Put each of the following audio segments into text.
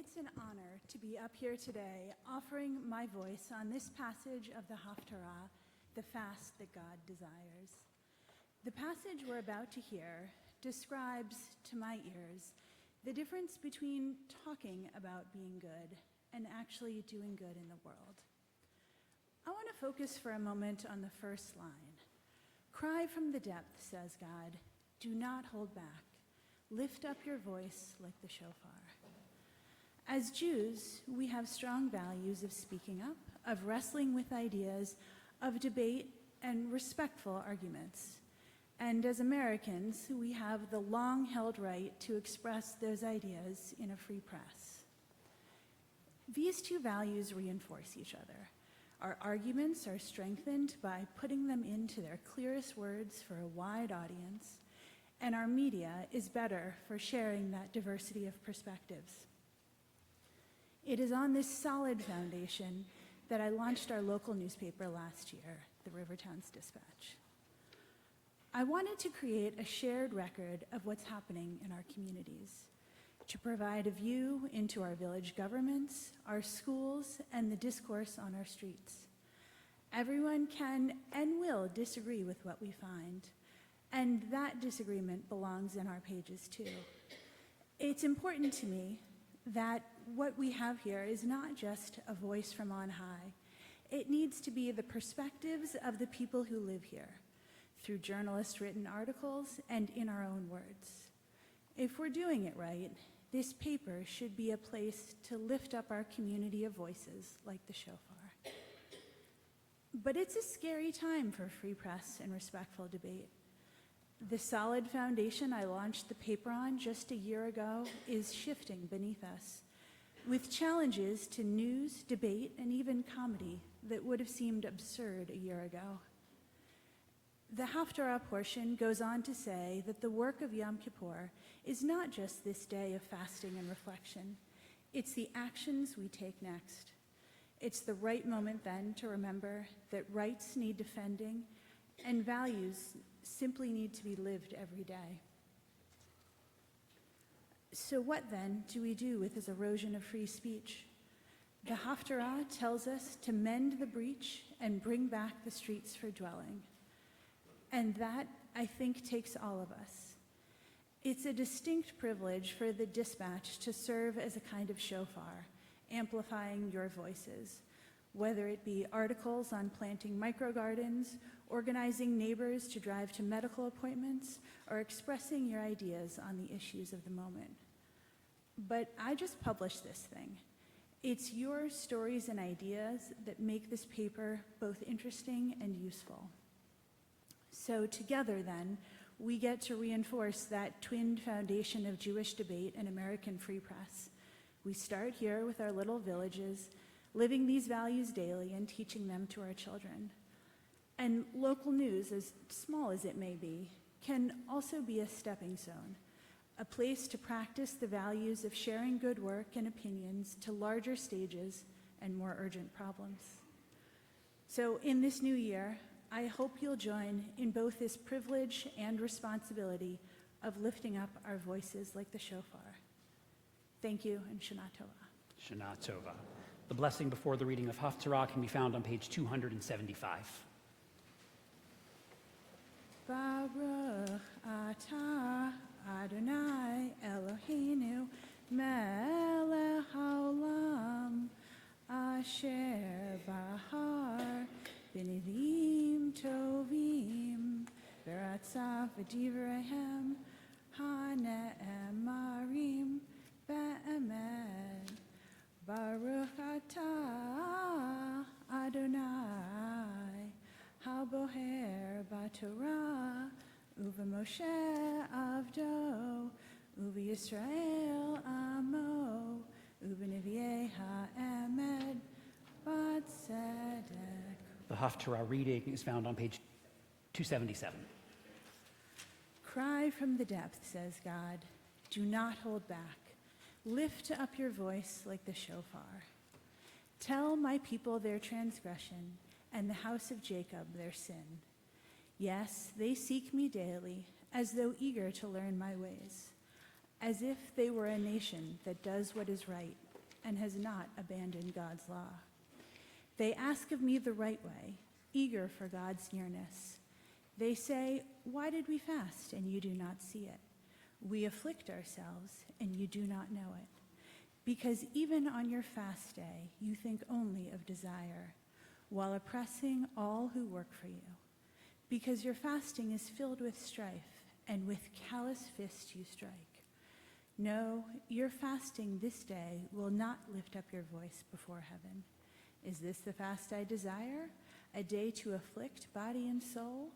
It's an honor to be up here today offering my voice on this passage of the Haftarah, the fast that God desires. The passage we're about to hear describes, to my ears, the difference between talking about being good and actually doing good in the world. I want to focus for a moment on the first line. Cry from the depth, says God. Do not hold back. Lift up your voice like the shofar. As Jews, we have strong values of speaking up, of wrestling with ideas, of debate and respectful arguments. And as Americans, we have the long-held right to express those ideas in a free press. These two values reinforce each other. Our arguments are strengthened by putting them into their clearest words for a wide audience, and our media is better for sharing that diversity of perspectives. It is on this solid foundation that I launched our local newspaper last year, the Rivertown's Dispatch. I wanted to create a shared record of what's happening in our communities, to provide a view into our village governments, our schools, and the discourse on our streets. Everyone can and will disagree with what we find, and that disagreement belongs in our pages too. It's important to me that what we have here is not just a voice from on high. It needs to be the perspectives of the people who live here, through journalist-written articles and in our own words. If we're doing it right, this paper should be a place to lift up our community of voices like the shofar. But it's a scary time for free press and respectful debate. The solid foundation I launched the paper on just a year ago is shifting beneath us, with challenges to news, debate, and even comedy that would have seemed absurd a year ago. The Haftarah portion goes on to say that the work of Yom Kippur is not just this day of fasting and reflection. It's the actions we take next. It's the right moment then to remember that rights need defending and values simply need to be lived every day. So what then do we do with this erosion of free speech? The Haftarah tells us to mend the breach and bring back the streets for dwelling. And that, I think, takes all of us. It's a distinct privilege for the Dispatch to serve as a kind of shofar, amplifying your voices, whether it be articles on planting microgardens, organizing neighbors to drive to medical appointments, or expressing your ideas on the issues of the moment. But I just published this thing. It's your stories and ideas that make this paper both interesting and useful. So together then, we get to reinforce that twinned foundation of Jewish debate and American free press. We start here with our little villages, living these values daily and teaching them to our children. And local news, as small as it may be, can also be a stepping stone, a place to practice the values of sharing good work and opinions to larger stages and more urgent problems. So in this new year, I hope you'll join in both this privilege and responsibility of lifting up our voices like the shofar. Thank you, and Shana Tova. Shana Tova. The blessing before the reading of Haftarah can be found on page 275. Baruch atah Adonai Eloheinu melech haolam asher bahar b'nivim tovim v'ratzav v'divreihem hane'emarim be'emet. Baruch atah Adonai haboher b'Torah u'v'Moshe avdo u'v'Yisrael amo u'v'nevi'ei ha'emet b'tzedek. The Haftarah reading is found on page 277. Cry from the depth, says God. Do not hold back. Lift up your voice like the shofar. Tell my people their transgression and the house of Jacob their sin. Yes, they seek me daily, as though eager to learn my ways, as if they were a nation that does what is right, and has not abandoned God's law. They ask of me the right way, eager for God's nearness. They say, "Why did we fast and you do not see it? We afflict ourselves and you do not know it." Because even on your fast day, you think only of desire, while oppressing all who work for you. Because your fasting is filled with strife, and with callous fists you strike. No, your fasting this day will not lift up your voice before heaven. Is this the fast I desire? A day to afflict body and soul?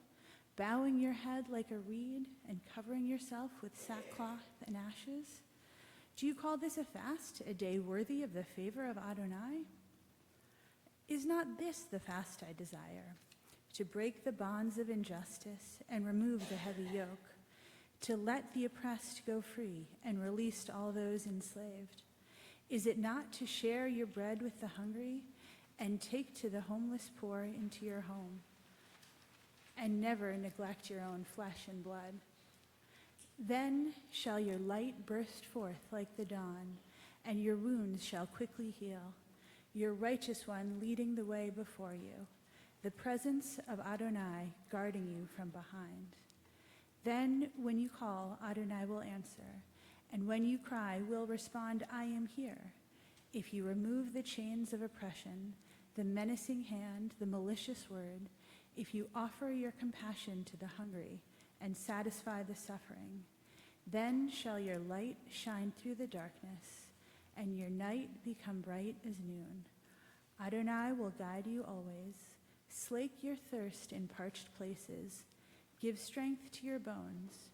Bowing your head like a reed and covering yourself with sackcloth and ashes? Do you call this a fast, a day worthy of the favor of Adonai? Is not this the fast I desire? To break the bonds of injustice and remove the heavy yoke, to let the oppressed go free and release all those enslaved? Is it not to share your bread with the hungry and take to the homeless poor into your home, and never neglect your own flesh and blood? Then shall your light burst forth like the dawn, and your wounds shall quickly heal, your righteous one leading the way before you, the presence of Adonai guarding you from behind. Then when you call, Adonai will answer, and when you cry, will respond, "I am here." If you remove the chains of oppression, the menacing hand, the malicious word, if you offer your compassion to the hungry and satisfy the suffering, then shall your light shine through the darkness, and your night become bright as noon. Adonai will guide you always, slake your thirst in parched places, give strength to your bones.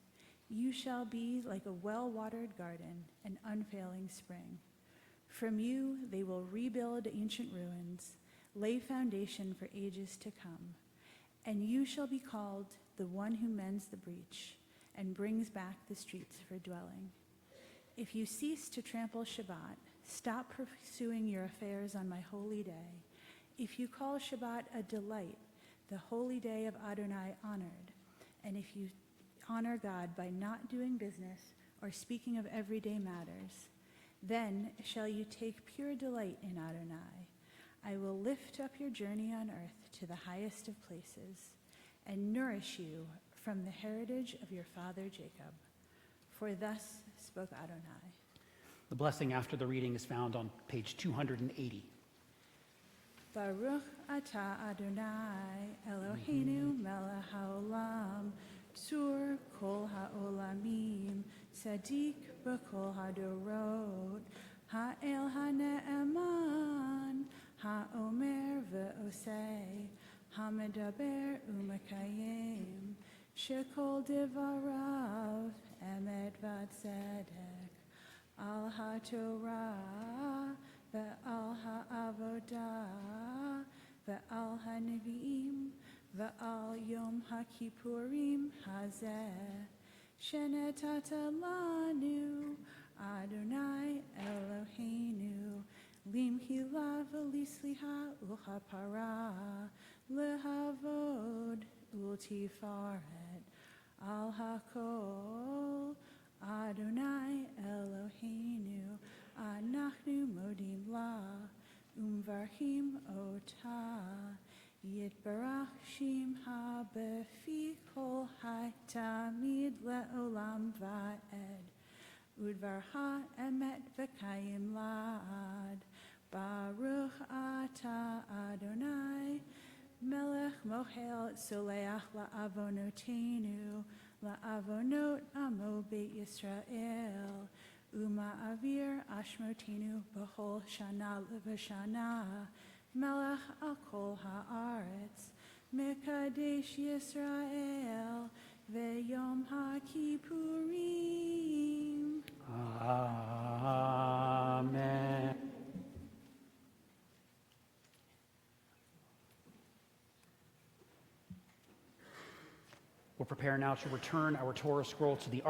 You shall be like a well-watered garden, an unfailing spring. From you they will rebuild ancient ruins, lay foundation for ages to come. And you shall be called the one who mends the breach and brings back the streets for dwelling. If you cease to trample Shabbat, stop pursuing your affairs on my holy day. If you call Shabbat a delight, the holy day of Adonai honored, and if you honor God by not doing business or speaking of everyday matters, then shall you take pure delight in Adonai. I will lift up your journey on earth to the highest of places and nourish you from the heritage of your father Jacob. For thus spoke Adonai. The blessing after the reading is found on page 280. Baruch atah Adonai Eloheinu melech haolam, tzur kol haolamim, tzadik b'kol hadorot, ha'el ha'ne'eman, ha'omer ve'osei, ha'medaber u'mekayem, shekol devarav emet v'tzedek, al ha'torah ve'al ha'avodah ve'al ha'nevi'im ve'al yom ha'kippurim hazeh, shenetata lanu Adonai Eloheinu, limhila v'lisliha u'chapara, lehavod u'tifaret, al ha'kol Adonai Eloheinu, anachnu modim la, umvarchim otah, yitbarach shimha befi kol ha'tamid le'olam va'ed, udvarcha emet v'kayim la'ad, baruch atah Adonai, melech mohel soleach la'avonotenu, la'avonot amo beit Yisrael, uma'avir ashmotenu b'chol shana v'shana, melech al kol ha'aretz, mekadesh Yisrael, ve'yom ha'kippurim. Amen. We'll prepare now to return our Torah scroll to the